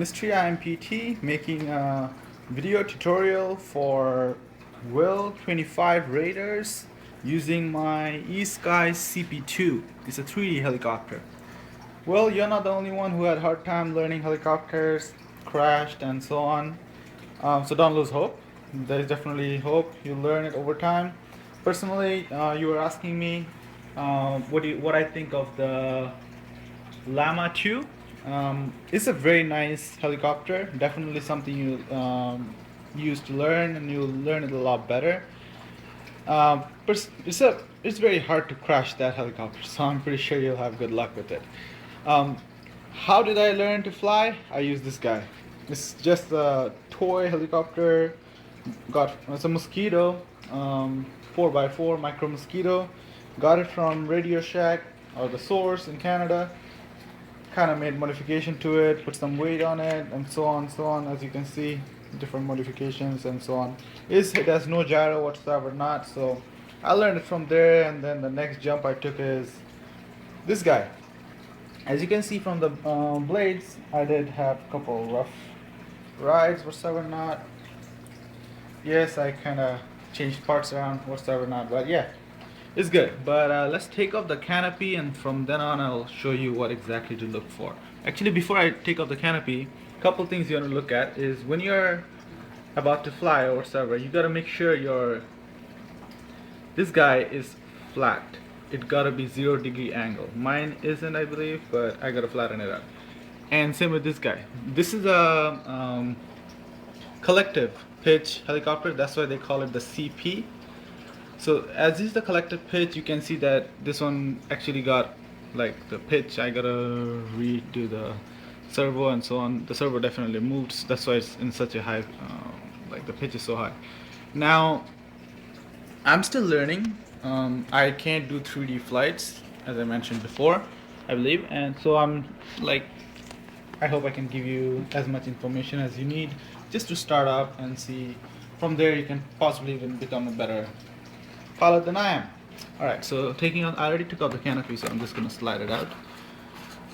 Mystery IMPT making a video tutorial for Will 25 Raiders using my Esky CP2. It's a 3D helicopter. Well, you're not the only one who had a hard time learning helicopters, crashed and so on. So don't lose hope. There's definitely hope. You learn it over time. Personally, you were asking me what I think of the Llama 2. It's a very nice helicopter. Definitely something you use to learn, and you'll learn it a lot better. But it's very hard to crash that helicopter, so I'm pretty sure you'll have good luck with it. Um, how did I learn to fly? I use this guy. It's just a toy helicopter. It's a mosquito, 4x4 micro mosquito. Got it from Radio Shack or the Source in Canada. Kind of made modification to it, put some weight on it, and so on, so on. As you can see, different modifications and so on. It has no gyro whatsoever, not so. I learned it from there, and then the next jump I took is this guy. As you can see from the blades, I did have a couple rough rides whatsoever not. Yes, I kind of changed parts around whatsoever not, but yeah, it's good. But let's take off the canopy, and from then on I'll show you what exactly to look for. Actually, before I take off the canopy, a couple things you want to look at is when you're about to fly or whatever, you got to make sure this guy is flat. It got to be 0-degree angle. Mine isn't, I believe, but I got to flatten it out. And same with this guy. This is a collective pitch helicopter. That's why they call it the CP. So as is the collective pitch, you can see that this one actually got like the pitch. I gotta redo the servo and so on. The servo definitely moved. That's why it's in such a high, like the pitch is so high. Now I'm still learning. I can't do 3D flights as I mentioned before, I believe, and so I'm like, I hope I can give you as much information as you need just to start up and see. From there you can possibly even become a better pilot than I am. Alright, so I already took out the canopy, so I'm just gonna slide it out.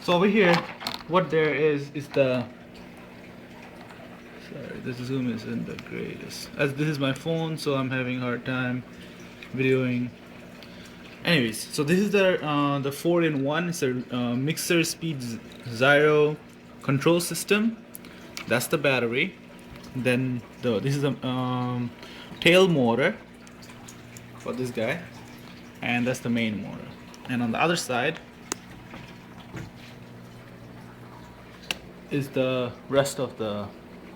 So over here, what there is the, sorry, the zoom isn't the greatest. As this is my phone, so I'm having a hard time videoing. Anyways, so this is the 4-in-1. It's a mixer speed gyro control system. That's the battery. Then this is a tail motor for this guy, and that's the main motor. And on the other side is the rest of the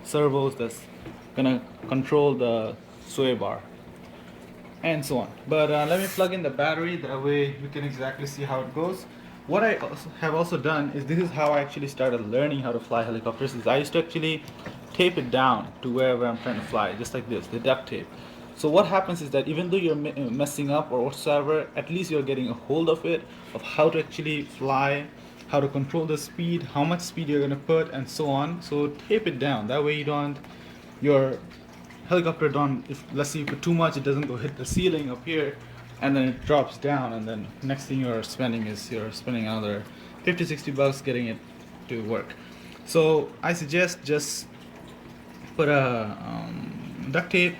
servos that's gonna control the sway bar and so on. But let me plug in the battery, that way we can exactly see how it goes. What I have also done is, this is how I actually started learning how to fly helicopters. Is I used to actually tape it down to wherever I'm trying to fly, just like this, the duct tape. So what happens is that even though you're messing up or whatsoever, at least you're getting a hold of it, of how to actually fly, how to control the speed, how much speed you're gonna put, and so on. So tape it down, that way your helicopter if let's say you put too much, it doesn't go hit the ceiling up here, and then it drops down, and then next thing you're spending another 50-60 bucks getting it to work. So I suggest just put a duct tape,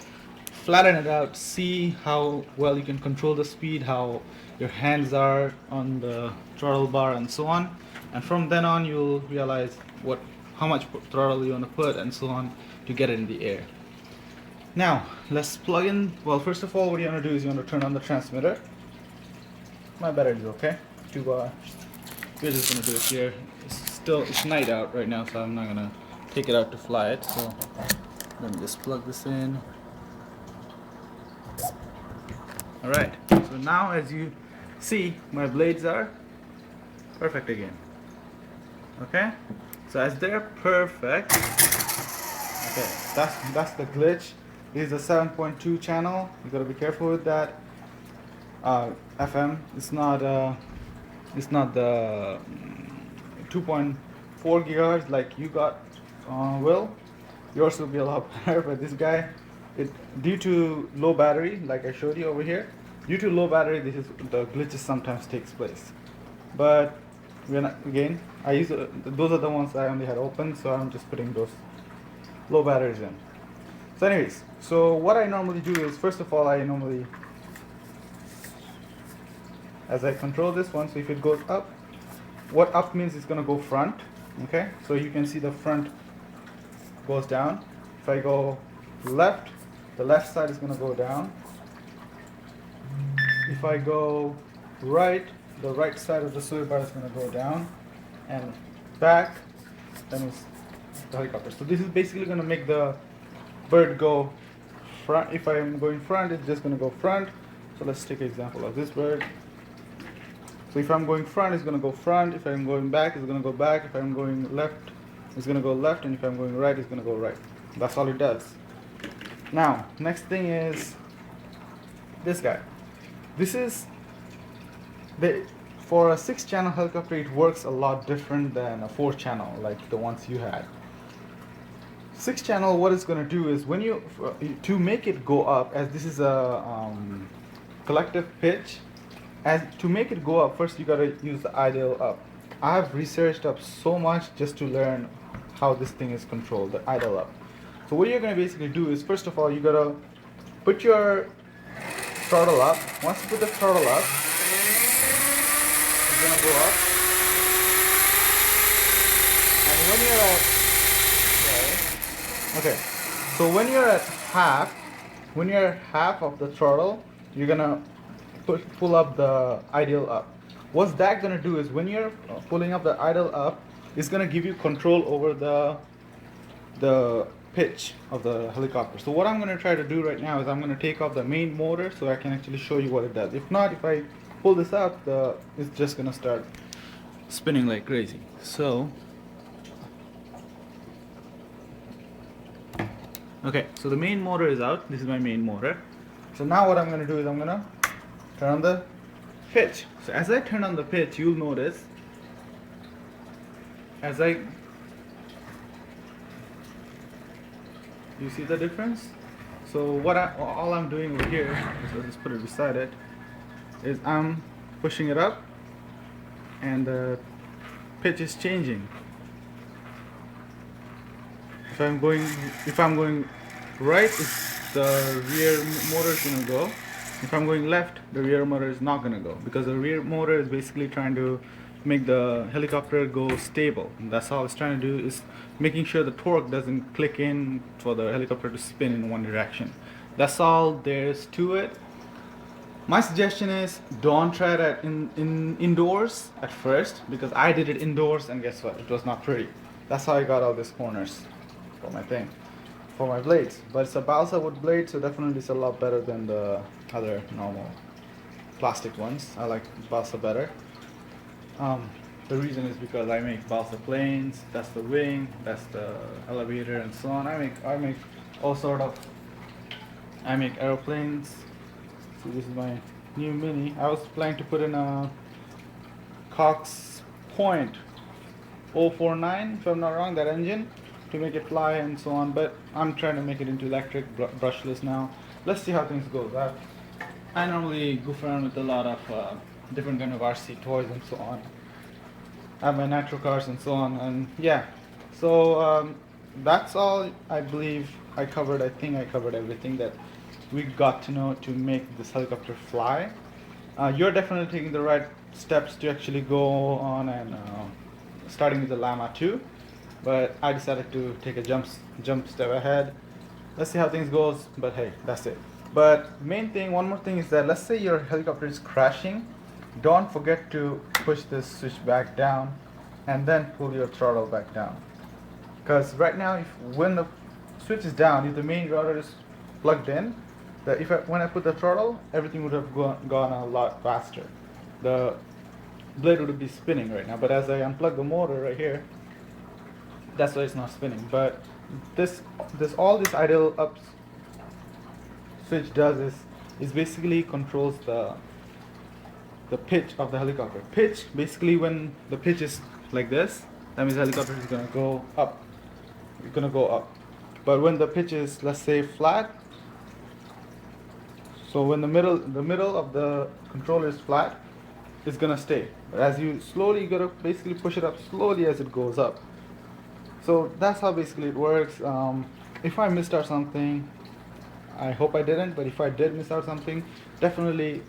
flatten it out, see how well you can control the speed, how your hands are on the throttle bar and so on, and from then on you'll realize how much throttle you want to put and so on to get it in the air. Now let's plug in. Well, first of all, what you want to do is you want to turn on the transmitter. My battery is okay. We're just gonna do it here. It's night out right now, so I'm not gonna take it out to fly it. So let me just plug this in. Alright, so now as you see, my blades are perfect again. Okay, so as they're perfect, okay, that's the glitch. This is a 7.2 channel. You gotta be careful with that. FM. It's not the 2.4 gigahertz like you got. Will yours will be a lot better, but this guy, due to low battery, like I showed you over here, due to low battery, the glitches sometimes takes place. But again, I use those are the ones I only had open, so I'm just putting those low batteries in. So anyways, so what I normally do is, first of all, as I control this one, so if it goes up, what up means it's gonna go front, okay? So you can see the front goes down. If I go left, the left side is gonna go down. If I go right, the right side of the sway bar is gonna go down, and back, then it's the helicopter. So this is basically gonna make the bird go front. If I am going front, it's just gonna go front. So let's take an example of this bird. So if I'm going front, it's going to go front. If I'm going back, it's going to go back. If I'm going left, it's going to go left. And if I'm going right, it's going to go right. That's all it does. Now, next thing is this guy. This is, for a 6-channel helicopter, it works a lot different than a 4-channel, like the ones you had. 6-channel, what it's going to do is, when to make it go up, as this is a collective pitch, to make it go up, first you gotta use the idle up. I've researched up so much just to learn how this thing is controlled, the idle up. So what you're gonna basically do is, first of all, you gotta put your throttle up. Once you put the throttle up, it's gonna go up. And when you're at, okay, so when you're at half of the throttle, you're gonna pull up the idle up. What's that gonna do is, when you're pulling up the idle up, it's gonna give you control over the pitch of the helicopter. So what I'm gonna try to do right now is, I'm gonna take off the main motor so I can actually show you what it does. If not, if I pull this up, it's just gonna start spinning like crazy. So okay, so the main motor is out. This is my main motor. So now what I'm gonna do is, I'm gonna turn on the pitch. So as I turn on the pitch, you'll notice you see the difference? So all I'm doing over here, so I'll just put it beside it, is I'm pushing it up and the pitch is changing. If I'm going right, the rear motor is gonna go. If I'm going left, the rear motor is not going to go, because the rear motor is basically trying to make the helicopter go stable. And that's all it's trying to do, is making sure the torque doesn't click in for the helicopter to spin in one direction. That's all there is to it. My suggestion is, don't try that indoors at first, because I did it indoors and guess what? It was not pretty. That's how I got all these corners for my thing, for my blades. But it's a balsa wood blade, so definitely it's a lot better than the other normal plastic ones. I like balsa better. The reason is because I make balsa planes. That's the wing, that's the elevator, and so on. I make all sort of. I make airplanes. So this is my new Mini. I was planning to put in a Cox Point 049, if I'm not wrong, that engine, to make it fly and so on. But I'm trying to make it into electric, brushless now. Let's see how things go. I normally goof around with a lot of different kind of RC toys and so on. I have my nitro cars and so on, and yeah. So that's all. I believe I covered. I think I covered everything that we got to know to make this helicopter fly. You're definitely taking the right steps to actually go on and starting with the Llama 2, but I decided to take a jump step ahead. Let's see how things goes, but hey, that's it. But main thing, one more thing is that, let's say your helicopter is crashing, don't forget to push this switch back down and then pull your throttle back down. Because right now, when the switch is down, if the main rotor is plugged in, when I put the throttle, everything would have gone a lot faster. The blade would be spinning right now, but as I unplug the motor right here, that's why it's not spinning. But all this idle up switch does is basically controls the pitch of the helicopter. Pitch, basically when the pitch is like this, that means the helicopter is gonna go up. It's gonna go up. But when the pitch is, let's say, flat, so when the middle of the controller is flat, it's gonna stay. But as you slowly, you gotta basically push it up slowly as it goes up. So that's how basically it works. If I missed out something, I hope I didn't, but if I did miss out something, definitely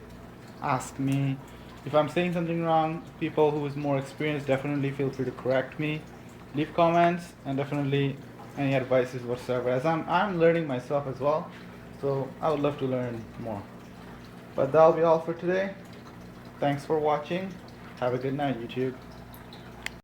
ask me. If I'm saying something wrong, people who is more experienced, definitely feel free to correct me. Leave comments, and definitely any advices whatsoever, as I'm learning myself as well, so I would love to learn more. But that'll be all for today. Thanks for watching. Have a good night, YouTube.